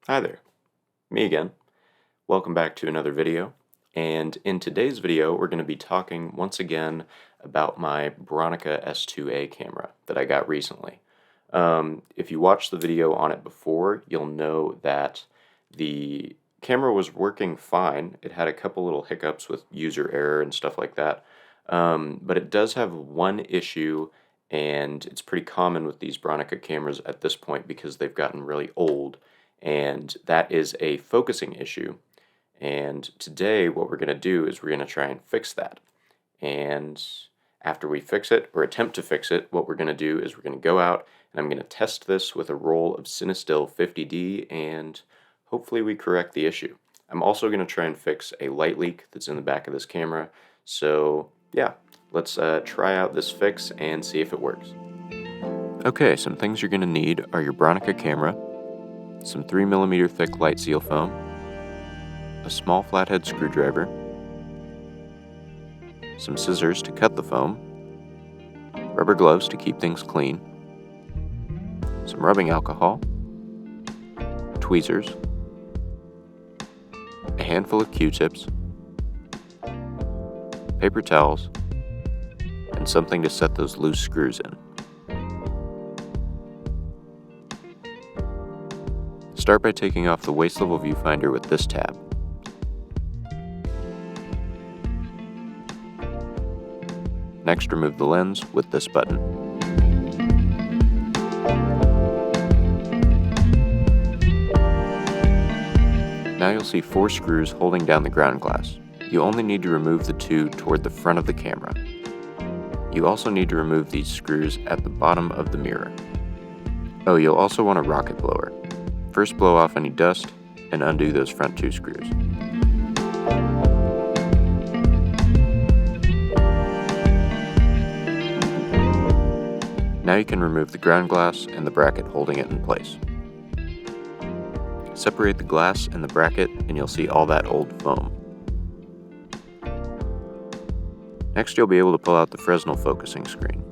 Hi there, me again. Welcome back to another video. And in today's video, we're going to be talking once again about my Bronica S2A camera that I got recently. If you watched the video on it before, you'll know that the camera was working fine. It had a couple little hiccups with user error and stuff like that. But it does have one issue, and it's pretty common with these Bronica cameras at this point because they've gotten really old, and that is a focusing issue. And today what we're going to do is we're going to try and fix that. And after we fix it, or attempt to fix it, what we're going to do is we're going to go out and I'm going to test this with a roll of CineStill 50D, and hopefully we correct the issue. I'm also going to try and fix a light leak that's in the back of this camera. So yeah, let's try out this fix and see if it works. Okay, some things you're going to need are your Bronica camera, some 3mm thick light seal foam, a small flathead screwdriver, some scissors to cut the foam, rubber gloves to keep things clean, some rubbing alcohol, tweezers, a handful of Q-tips, paper towels, and something to set those loose screws in. Start by taking off the waist level viewfinder with this tab. Next, remove the lens with this button. Now you'll see 4 screws holding down the ground glass. You only need to remove the 2 toward the front of the camera. You also need to remove these screws at the bottom of the mirror. Oh, you'll also want a rocket blower. First blow off any dust and undo those front 2 screws. Now you can remove the ground glass and the bracket holding it in place. Separate the glass and the bracket and you'll see all that old foam. Next, you'll be able to pull out the Fresnel focusing screen.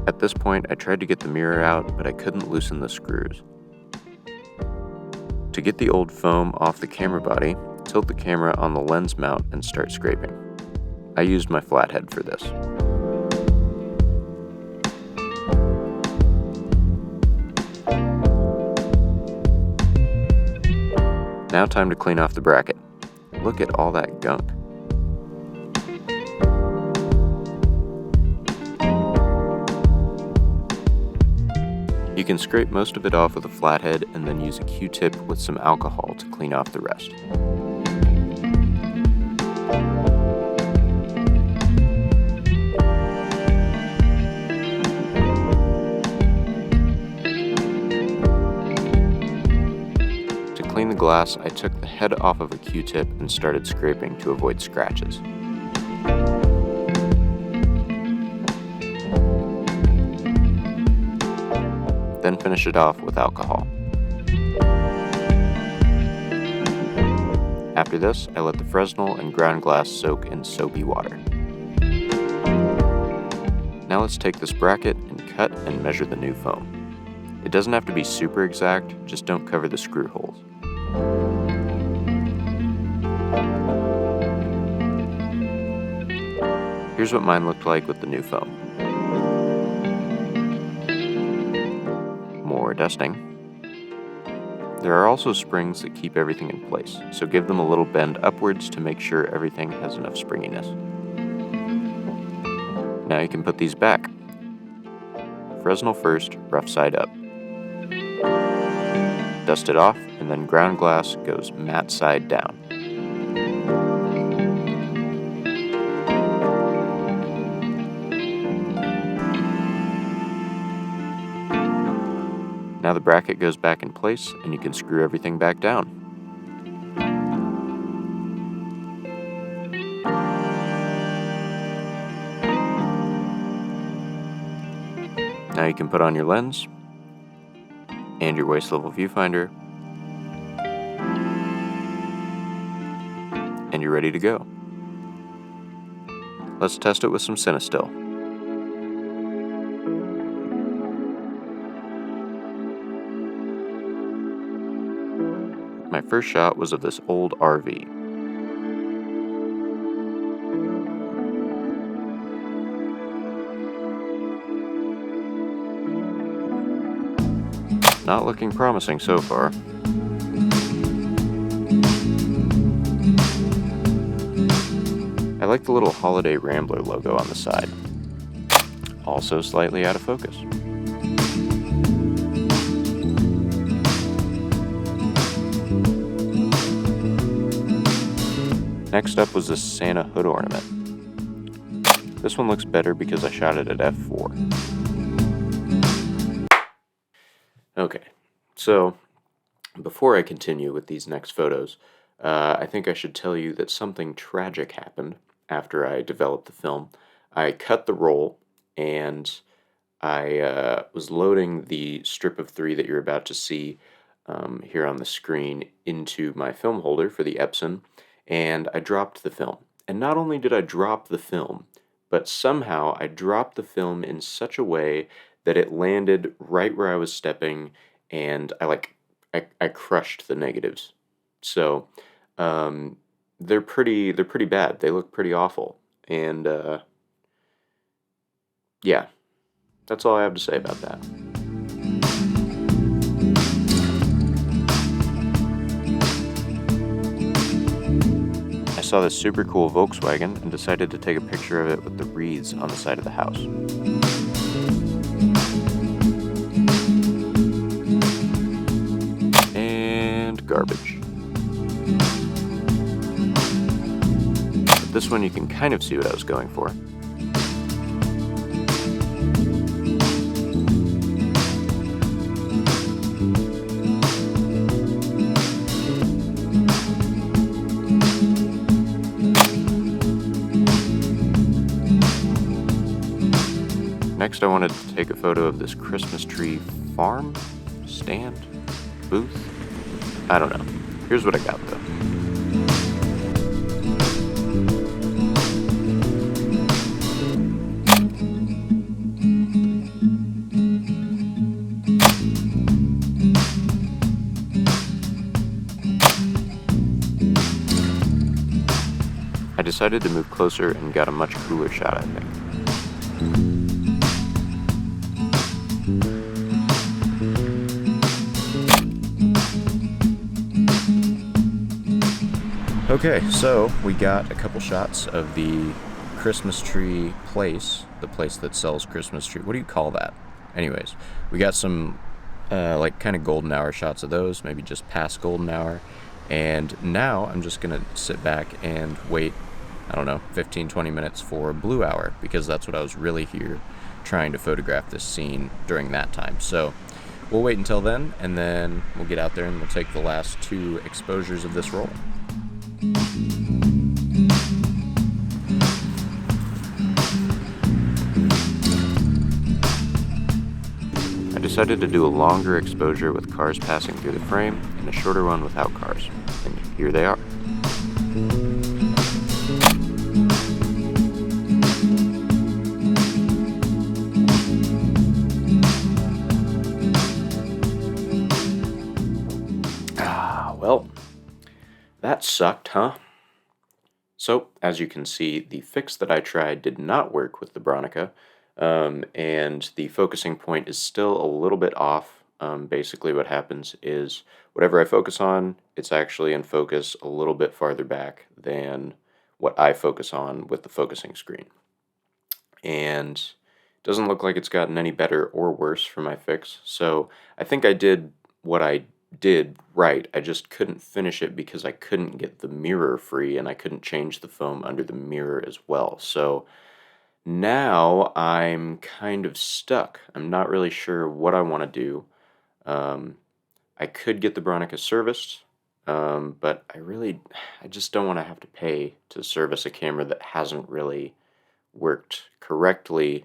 At this point, I tried to get the mirror out, but I couldn't loosen the screws. To get the old foam off the camera body, tilt the camera on the lens mount and start scraping. I used my flathead for this. Now time to clean off the bracket. Look at all that gunk. You can scrape most of it off with a flathead and then use a Q-tip with some alcohol to clean off the rest. To clean the glass, I took the head off of a Q-tip and started scraping to avoid scratches. Then finish it off with alcohol. After this, I let the Fresnel and ground glass soak in soapy water. Now let's take this bracket and cut and measure the new foam. It doesn't have to be super exact, just don't cover the screw holes. Here's what mine looked like with the new foam. More dusting. There are also springs that keep everything in place, so give them a little bend upwards to make sure everything has enough springiness. Now you can put these back. Fresnel first, rough side up. Dust it off, and then ground glass goes matte side down. Now the bracket goes back in place and you can screw everything back down. Now you can put on your lens and your waist level viewfinder, and you're ready to go. Let's test it with some CineStill. my first shot was of this old RV. Not looking promising so far. I like the little Holiday Rambler logo on the side. Also slightly out of focus. Next up was this Santa hood ornament. This one looks better because I shot it at f4. Okay, so before I continue with these next photos, I think I should tell you that something tragic happened after I developed the film. I cut the roll, and I was loading the strip of 3 that you're about to see here on the screen into my film holder for the Epson, and I dropped the film. And not only did I drop the film, but somehow I dropped the film in such a way that it landed right where I was stepping, and I crushed the negatives. So they're pretty bad. They look pretty awful, and yeah, that's all I have to say about that. I saw this super cool Volkswagen and decided to take a picture of it with the wreaths on the side of the house. And garbage. But this one you can kind of see what I was going for. Next, I wanted to take a photo of this Christmas tree farm, stand, booth. I don't know. Here's what I got though. I decided to move closer and got a much cooler shot, I think. Okay, so we got a couple shots of the Christmas tree place, the place that sells Christmas tree. What do you call that? Anyways, we got some like kind of golden hour shots of those, maybe just past golden hour. And now I'm just gonna sit back and wait, I don't know, 15-20 minutes for blue hour, because that's what I was really here trying to photograph this scene during that time. So we'll wait until then, and then we'll get out there and we'll take the last 2 exposures of this roll. I decided to do a longer exposure with cars passing through the frame and a shorter one without cars, and here they are. Well, that sucked, huh? So, as you can see, the fix that I tried did not work with the Bronica, and the focusing point is still a little bit off. Basically what happens is whatever I focus on, it's actually in focus a little bit farther back than what I focus on with the focusing screen. And it doesn't look like it's gotten any better or worse for my fix, so I think I did what I did right. I just couldn't finish it because I couldn't get the mirror free, and I couldn't change the foam under the mirror as well. So now I'm kind of stuck. I'm not really sure what I want to do. I could get the Bronica serviced, but I just don't want to have to pay to service a camera that hasn't really worked correctly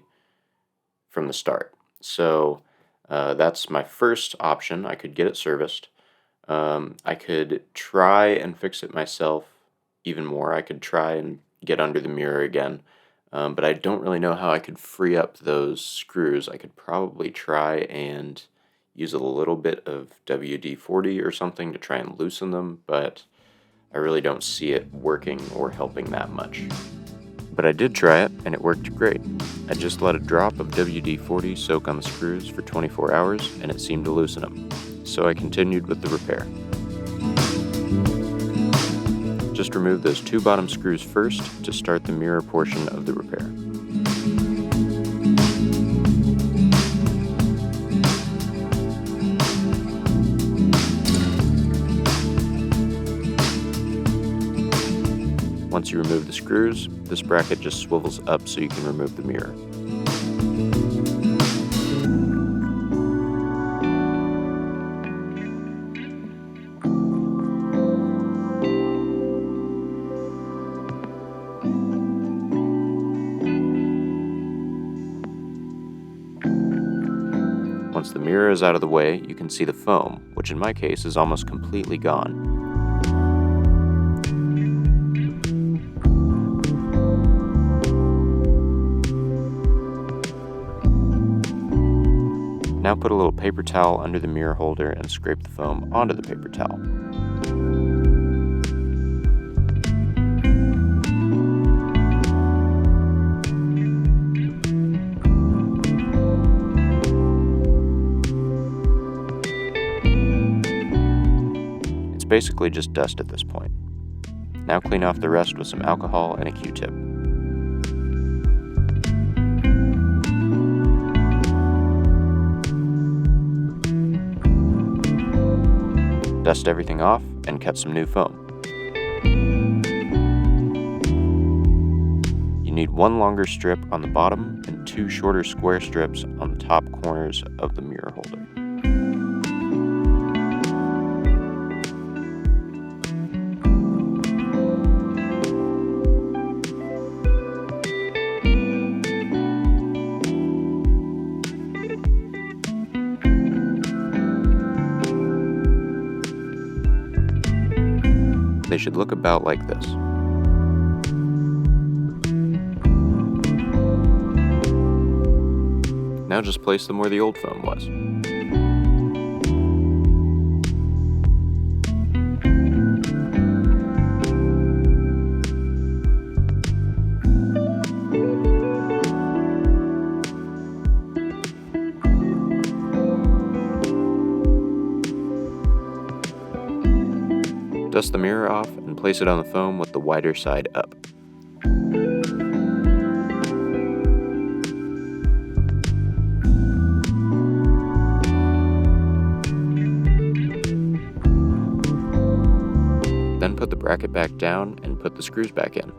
from the start. So that's my first option. I could get it serviced. I could try and fix it myself even more. I could try and get under the mirror again, but I don't really know how I could free up those screws. I could probably try and use a little bit of WD-40 or something to try and loosen them, but I really don't see it working or helping that much. But I did try it, and it worked great. I just let a drop of WD-40 soak on the screws for 24 hours, and it seemed to loosen them. So I continued with the repair. Just remove those 2 bottom screws first to start the mirror portion of the repair. Once you remove the screws, this bracket just swivels up so you can remove the mirror. Once the mirror is out of the way, you can see the foam, which in my case is almost completely gone. Now put a little paper towel under the mirror holder and scrape the foam onto the paper towel. It's basically just dust at this point. Now clean off the rest with some alcohol and a Q-tip. Dust everything off and cut some new foam. You need 1 longer strip on the bottom and 2 shorter square strips on the top corners of the mirror holder. They should look about like this. Now just place them where the old foam was. Dust the mirror off and place it on the foam with the wider side up. Then put the bracket back down and put the screws back in.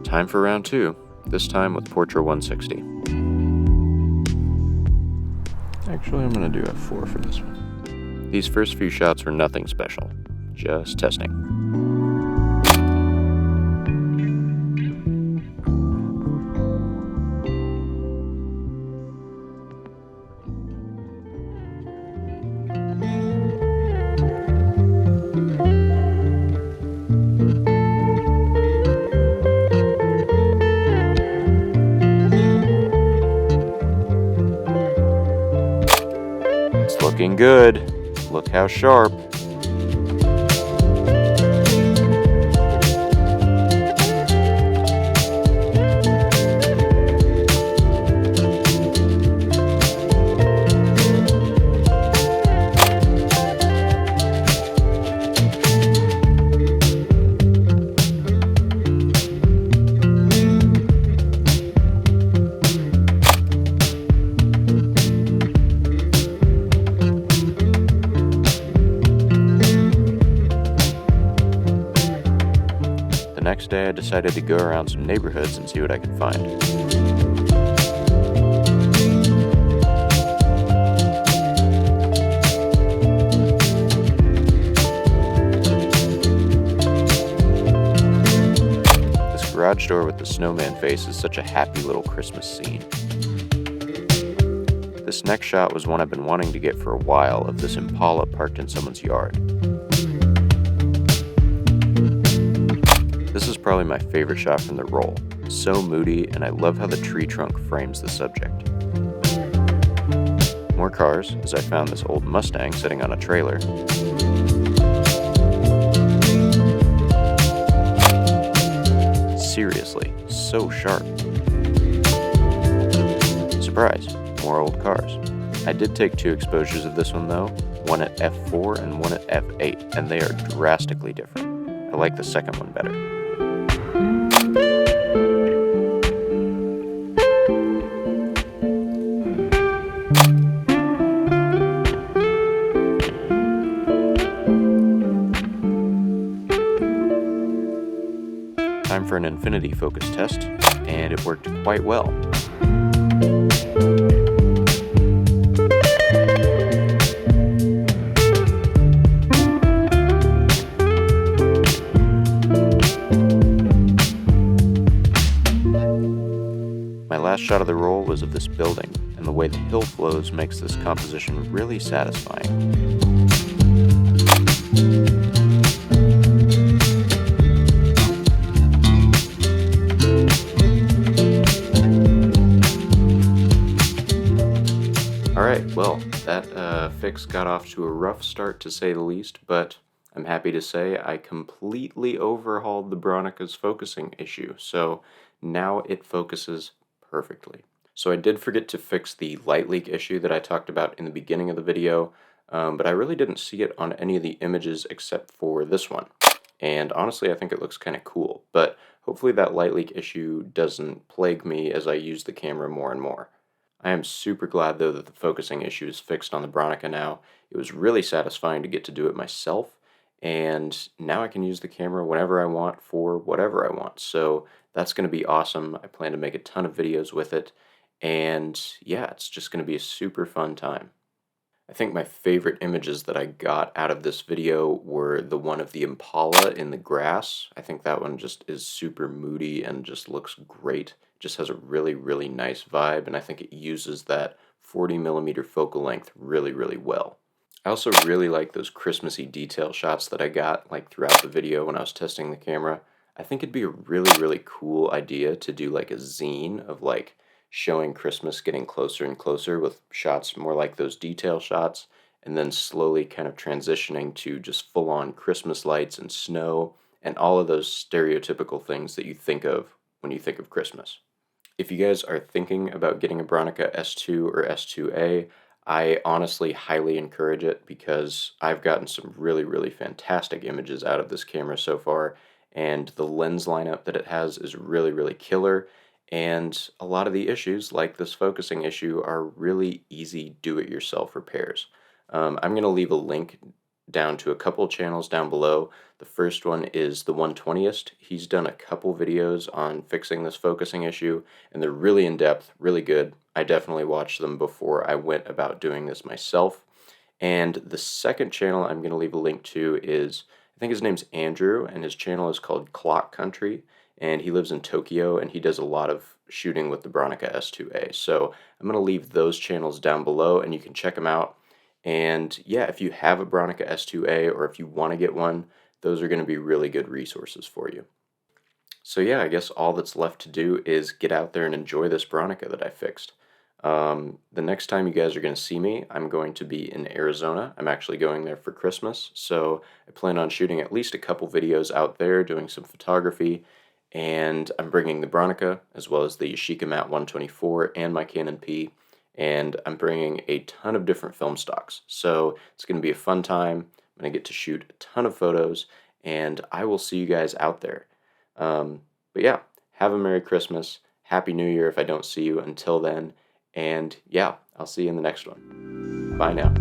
Time for round 2, this time with Portra 160. Actually, I'm going to do F4 for this one. These first few shots were nothing special, just testing. Looking good. Look how sharp. Next day I decided to go around some neighborhoods and see what I could find. This garage door with the snowman face is such a happy little Christmas scene. This next shot was one I've been wanting to get for a while, of this Impala parked in someone's yard. This is probably my favorite shot from the roll. So moody, and I love how the tree trunk frames the subject. More cars, as I found this old Mustang sitting on a trailer. Seriously, so sharp. Surprise, more old cars. I did take 2 exposures of this one though, one at f4 and one at f8, and they are drastically different. I like the second one better. Time for an infinity focus test, and it worked quite well. My last shot of the roll was of this building, and the way the hill flows makes this composition really satisfying. Alright, well, that fix got off to a rough start to say the least, but I'm happy to say I completely overhauled the Bronica's focusing issue, so now it focuses perfectly. So I did forget to fix the light leak issue that I talked about in the beginning of the video, but I really didn't see it on any of the images except for this one. And honestly, I think it looks kind of cool, but hopefully that light leak issue doesn't plague me as I use the camera more and more. I am super glad though that the focusing issue is fixed on the Bronica now. It was really satisfying to get to do it myself, and now I can use the camera whenever I want for whatever I want. So that's going to be awesome. I plan to make a ton of videos with it, and yeah, it's just going to be a super fun time. I think my favorite images that I got out of this video were the one of the Impala in the grass. I think that one just is super moody and just looks great. Just has a really, really nice vibe, and I think it uses that 40mm focal length really, really well. I also really like those Christmassy detail shots that I got like throughout the video when I was testing the camera. I think it'd be a really, really cool idea to do like a zine of like showing Christmas getting closer and closer with shots more like those detail shots, and then slowly kind of transitioning to just full-on Christmas lights and snow and all of those stereotypical things that you think of when you think of Christmas. If you guys are thinking about getting a Bronica S2 or S2A, I honestly highly encourage it because I've gotten some really, really fantastic images out of this camera so far, and the lens lineup that it has is really, really killer, and a lot of the issues, like this focusing issue, are really easy do-it-yourself repairs. I'm going to leave a link down to a couple channels down below. The first one is the 120th. He's done a couple videos on fixing this focusing issue, and they're really in-depth, really good. I definitely watched them before I went about doing this myself. And the second channel I'm going to leave a link to is, I think his name's Andrew, and his channel is called Clock Country, and he lives in Tokyo, and he does a lot of shooting with the Bronica S2A. So I'm going to leave those channels down below, and you can check them out. And yeah, if you have a Bronica S2A or if you want to get one, those are going to be really good resources for you. So yeah, I guess all that's left to do is get out there and enjoy this Bronica that I fixed. The next time you guys are going to see me, I'm going to be in Arizona. I'm actually going there for Christmas, so I plan on shooting at least a couple videos out there, doing some photography, and I'm bringing the Bronica, as well as the Yashica Mat 124 and my Canon P, and I'm bringing a ton of different film stocks. So it's going to be a fun time. I'm going to get to shoot a ton of photos, and I will see you guys out there. But yeah, have a Merry Christmas, Happy New Year if I don't see you until then, and yeah, I'll see you in the next one. Bye now.